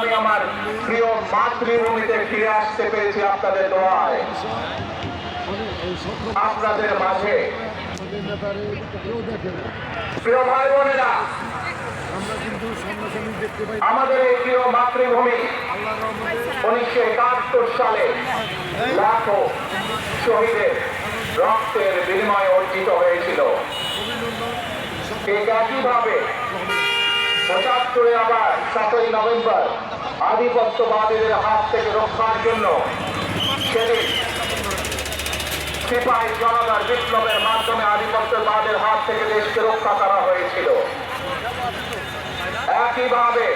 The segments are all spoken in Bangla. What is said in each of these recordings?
আমি আমার প্রিয় মাতৃভূমিতে ফিরে আসতে পেরেছি আপনাদের দোয়ায়। আপনাদের মাঝে প্রিয় ভাই বোনেরা, আমাদের এই প্রিয় মাতৃভূমি 1971 সালে লাখো শহীদের রক্তের বিনিময়ে অর্জিত হয়েছিল। ঠিক একইভাবে 75-এ আবার 7ই নভেম্বর আধিপত্যবাদীদের হাত থেকে রক্ষার জন্য সেদিন সিপাহী জনতার বিপ্লবের মাধ্যমে আধিপত্যবাদের হাত থেকে দেশকে রক্ষা করা হয়েছিল। একইভাবে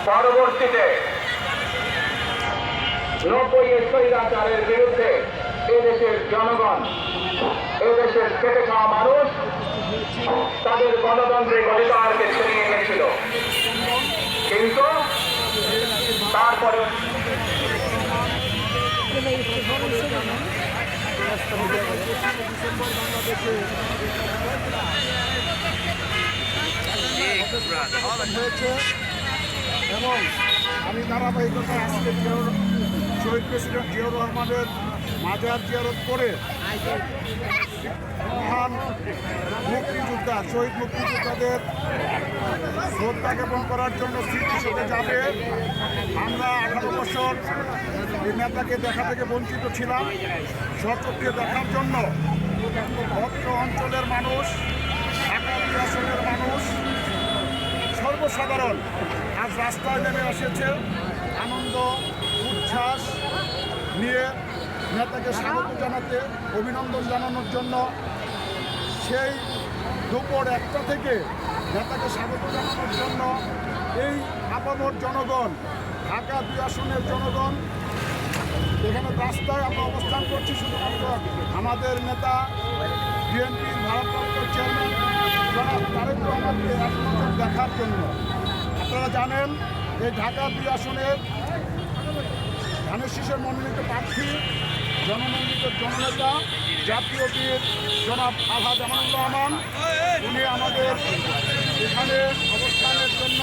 পরবর্তীতে 90-এর স্বৈরাচারের বিরুদ্ধে এদেশের জনগণ, এদেশের খেটে খাওয়া মানুষ তাদের গণতান্ত্রিক অধিকারকে ছিনিয়ে এনেছিল। কিন্তু তারপরে এবং আমি ধারাবাহিকতায় আজকে শহীদ প্রেসিডেন্ট জিয়াউর রহমানের মাজার জিয়ারত করে মহান মুক্তিযোদ্ধা শহীদ মুক্তিযোদ্ধাদের শ্রদ্ধা জ্ঞাপন করার জন্য স্মৃতি সঙ্গে যাবে। আমরা 18 বছর এই নেতাকে দেখা থেকে বঞ্চিত ছিলাম। স্বচক্ষে দেখার জন্য অত্র অঞ্চলের মানুষ, ঢাকা আসনের মানুষ, সর্বসাধারণ আজ রাস্তায় নেমে এসেছে আনন্দ উচ্ছ্বাস নিয়ে নেতাকে স্বাগত জানাতে, অভিনন্দন জানানোর জন্য। সেই দুপুর 1টা থেকে নেতাকে স্বাগত জানানোর জন্য এই আপামর জনগণ, ঢাকা 2 আসনের জনগণ এখানে রাস্তায় আমরা অবস্থান করছি শুধুমাত্র আমাদের নেতা বিএনপির ভারপ্রাপ্ত চেয়ারম্যান জনাব তারেক রহমানকে এক নজর দেখার জন্য। আপনারা জানেন এই ঢাকা 2 আসনের ধানের শীষের মনোনীত প্রার্থী, জনমনোনীত জননেতা জাতীয় বীর জনাব আলহাজ আমানুর রহমান, উনি আমাদের এখানে অবস্থানের জন্য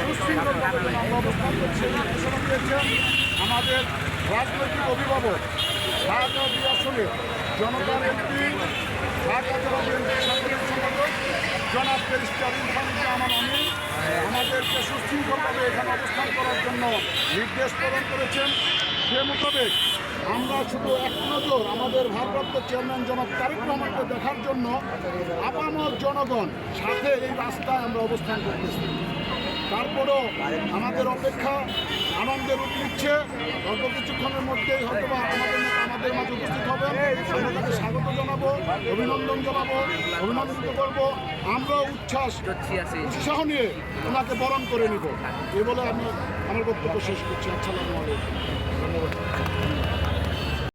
সুশৃঙ্খলভাবে আমরা অবস্থান করছি ঘোষণা দিয়েছেন। আমাদের রাজনৈতিক অভিভাবক ঢাকা 2 আসনে জনতার এমপি, ঢাকা জেলা বিএনপির সাধারণ সম্পাদক জনাব ব্যারিস্টার ইরফানুজ্জামান আমিন আমাদেরকে সুশৃঙ্খলভাবে এখানে অবস্থান করার জন্য নির্দেশ প্রদান করেছেন। সে মোতাবেক আমরা শুধু এক নজর আমাদের ভারপ্রাপ্ত চেয়ারম্যান জনাব তারেক রহমানকে দেখার জন্য আপামর জনগণ সাথে এই রাস্তায় আমরা অবস্থান করতেছি। তারপরেও আমাদের অপেক্ষা আনন্দের রূপ নিচ্ছে। অল্প কিছুক্ষণের মধ্যেই হয়তো আমাদের মাঝে উপস্থিত হবেন। আমরা তাকে স্বাগত জানাবো, অভিনন্দন জানাবো, অভিনন্দিত করবো। আমরা উৎসাহ নিয়ে ওনাকে বরণ করে নিব। এ বলে আমি আমার বক্তব্য শেষ করছি। আসসালামু আলাইকুম। ধন্যবাদ।